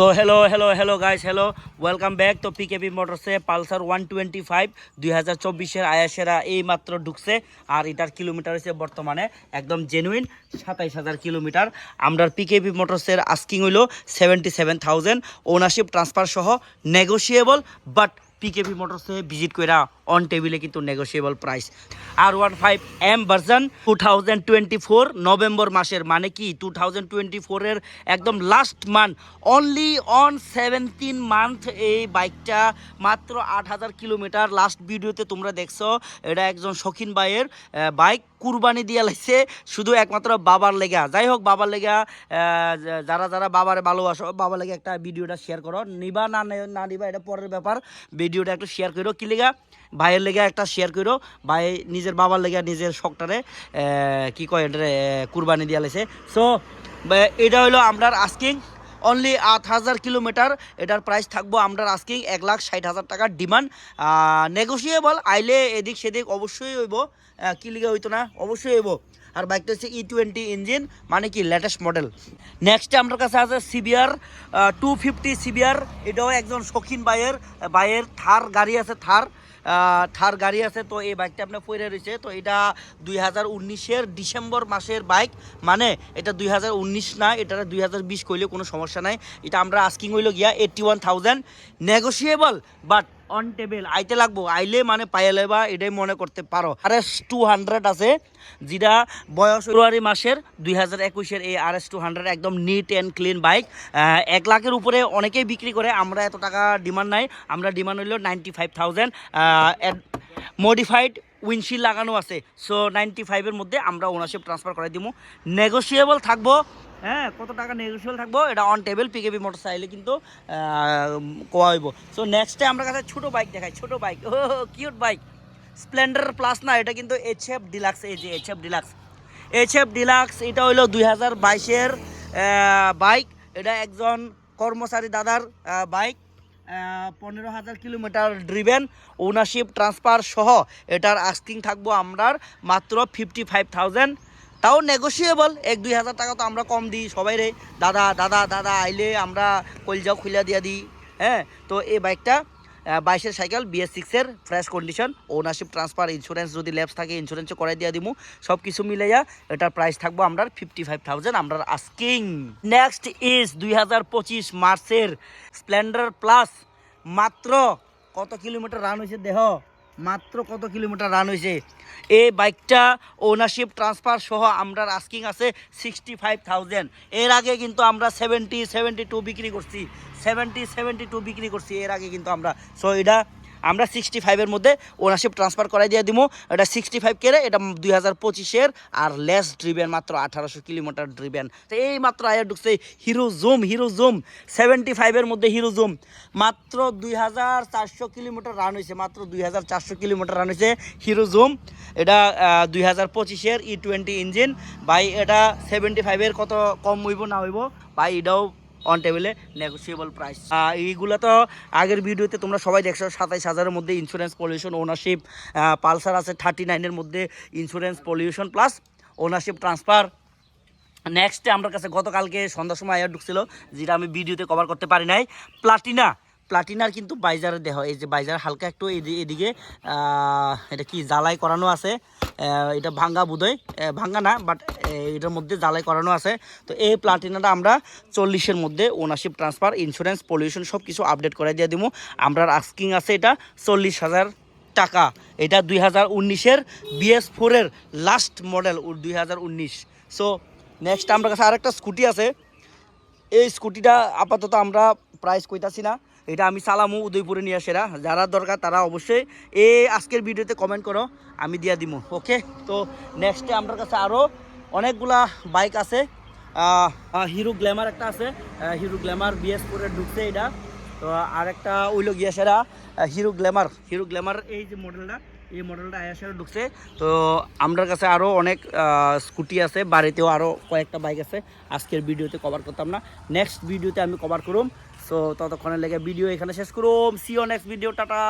তো hello guys hello welcome back. তো PKP মোটরসে Pulsar 125 2024-এর আয়াসেরা এই মাত্র ঢুকছে আর এটার কিলোমিটার হচ্ছে বর্তমানে একদম জেনুইন 27,000 কিলোমিটার। আমরা পিকেপি মোটরসের আস্কিং হইল 77,000, ওনারশিপ ট্রান্সফার সহ নেগোশিয়েবল, বাট পিকেপি মোটরসে ভিজিট কইরা অন টেবিলে কিন্তু negotiable price. R15M version 2024 November মাসের, মানে কি 2024-এর একদম last month, only on 17 month এই বাইকটা মাত্র 8,000 কিলোমিটার। লাস্ট ভিডিওতে তোমরা দেখছো এটা একজন শৌখিন ভাইয়ের বাইক, কুরবানি দিয়ে লাগছে শুধু একমাত্র বাবার লেগা। যাই হোক, বাবার লেগা যারা যারা বাবারে ভালোবাসো, বাবার লেগে একটা ভিডিওটা শেয়ার করো, নিবা না না নিবা এটা পরের ব্যাপার, ভিডিওটা একটু শেয়ার করো। কি লেগা? ভাইয়ের লেগে একটা শেয়ার করো। ভাই নিজের বাবার লেগে নিজের শখটারে কি কয় এটা কুরবানি দিয়ে লাগছে। সো এটা হলো আমরার আস্কিং অনলি 8,000 কিলোমিটার। এটার প্রাইস থাকবো আমরার আস্কিং 1,60,000 টাকার ডিমান্ড। নেগোশিয়েবল আইলে এদিক সেদিক অবশ্যই হইব, কি লিগে হইতো না, অবশ্যই হইব। আর বাইকটা হচ্ছে E20 ইঞ্জিন, মানে কি লেটেস্ট মডেল। নেক্সটে আমার কাছে আছে সিবিআর 250 সিবিআর। এটাও একজন শৌখিন বাইয়ের থার গাড়ি আছে, থার গাড়ি আছে। তো এই বাইকটা আপনার পড়ে রয়েছে। তো এটা 2019-এর ডিসেম্বর মাসের বাইক, মানে এটা 2019 না, এটা 2020 কইলে কোনো সমস্যা নাই। এটা আমরা আস্কিং হইল গিয়া 81,000 নেগোশিয়েবল, বাট অন টেবিল আইতে লাগবো, আইলে মানে পাইয়ে লেবা, এটাই মনে করতে পারো। RS200 আছে, যেটা বয়স ফেব্রুয়ারি মাসের 2021-এর এই RS200 একদম নিট অ্যান্ড ক্লিন বাইক। 1 লাখের উপরে অনেকেই বিক্রি করে, আমরা এত টাকা ডিমান্ড নাই, আমরা ডিমান্ড হইল 95,000। মডিফাইড উইন্ডশিল্ড লাগানো আছে। সো 95-এর মধ্যে আমরা ওনারশিপ ট্রান্সফার করে দিব। নেগোশিয়েবল থাকবো, হ্যাঁ, কত টাকা নেগোশিয়েবল থাকবো এটা অন টেবিল। পিকেপি মোটর চাইলে কিন্তু কোয়া হইব। সো নেক্সটে আমরা কাছে ছোটো বাইক দেখাই, ছোটো বাইক, ও কিউট বাইক, স্প্লেন্ডার প্লাস না, এটা কিন্তু HF ডিলাক্স। এই যে HF ডিলাক্স, এটা হইলো 2022-এর বাইক। এটা একজন কর্মচারী দাদার bike, 15,000 kilometre driven, ownership transfer সহ এটার আস্কিং থাকবো আমরার মাত্র 55,000। তাও নেগোশিয়েবল, 1-2 হাজার টাকা তো আমরা কম দিই সবাই রে। দাদা আইলে আমরা কলজাও খুলে দিয়ে দিই, হ্যাঁ। তো এই বাইকটা 22-এর সাইকেল, BS6-এর fresh condition, ownership transfer, insurance যদি ল্যাপস থাকে ইন্স্যুরেন্সও করাই দিয়ে দিমু। সব কিছু মিলাইয়া এটার প্রাইস থাকবো আমরা 55,000 আমরা আস্কিং। নেক্সট ইজ 2025 মার্চের স্প্লেন্ডার প্লাস। মাত্র কত কিলোমিটার রান হয়েছে দেহ, মাত্র কত কিলোমিটার রান হয়েছে। এই বাইকটা ওনারশিপ ট্রান্সফার সহ আমরা আস্কিং আছে 65,000। এর আগে কিন্তু আমরা 72 বিক্রি করছি, 72 বিক্রি করছি এর আগে কিন্তু আমরা। সো এটা আমরা 65-এর মধ্যে ওনারশিপ ট্রান্সফার করাই দিয়ে দিব। এটা 65 কেরে, এটা 2025-এর আর লেস ড্রিভেন, মাত্র 1800 কিলোমিটার ড্রিভেন। তো এই মাত্র আয়া ঢুকছে হিরো জুম 75-এর মধ্যে হিরো জুম, মাত্র 2,400 কিলোমিটার রান হয়েছে, মাত্র 2,400 কিলোমিটার রান হয়েছে হিরো জুম। এটা 2025-এর E20 ইঞ্জিন। ভাই এটা 75-এর কত কম হইব না হইব ভাই, এটাও অন টেবিলে নেগোশিয়েবল প্রাইস। এইগুলো তো আগের ভিডিওতে তোমরা সবাই দেখছো। 27,000-এর মধ্যে ইন্স্যুরেন্স পলিউশন ওনারশিপ। পালসার আছে 39-এর মধ্যে insurance pollution plus ownership transfer. নেক্সটে আমার কাছে গতকালকে সন্ধ্যার সময় আয়া ঢুকছিল, যেটা আমি ভিডিওতে কভার করতে পারি নাই। প্লাটিনার কিন্তু বাইজারের দেহ, এই যে বাইজার হালকা একটু এদিকে এটা কি জ্বালাই করানো আছে। এটা ভাঙ্গা বোধহয়, ভাঙ্গা না, বাট এটার মধ্যে জ্বালাই করানো আছে। তো এই প্লাটিনাটা আমরা 40-এর মধ্যে ওনারশিপ ট্রান্সফার, ইন্স্যুরেন্স পলিউশন সব কিছু আপডেট করে দিয়ে দিব। আমরা আস্কিং আছে এটা 40,000 টাকা। এটা 2019-এর BS4-এর লাস্ট মডেল 2019। সো নেক্সট আমার কাছে আরেকটা স্কুটি আছে। এই স্কুটিটা আপাতত আমরা প্রাইস কইতাছি না, এটা আমি চালামু উদয়পুরে নিয়ে আসেরা। যারা দরকার তারা অবশ্যই আজকের ভিডিওতে কমেন্ট করো, আমি দিয়া দিমু, ওকে। তো নেক্সটে আমার কাছে আরও অনেকগুলা বাইক আছে। হিরো গ্ল্যামার একটা আছে, হিরো গ্ল্যামার BS4-এর ঢুকছে এটা। তো আরেকটা ওইলো গিয়া সেরা হিরো গ্ল্যামার এই যে মডেলটা, এই মডেলটা আয়াসের ঢুকছে। তো আমার কাছে আরও অনেক স্কুটি আছে, বাড়িতেও আরও কয়েকটা বাইক আছে। আজকের ভিডিওতে কভার করতাম না, নেক্সট ভিডিওতে আমি কভার করুম। সো ততক্ষণের লেগে ভিডিও এখানে শেষ করুম। See you next video, tata.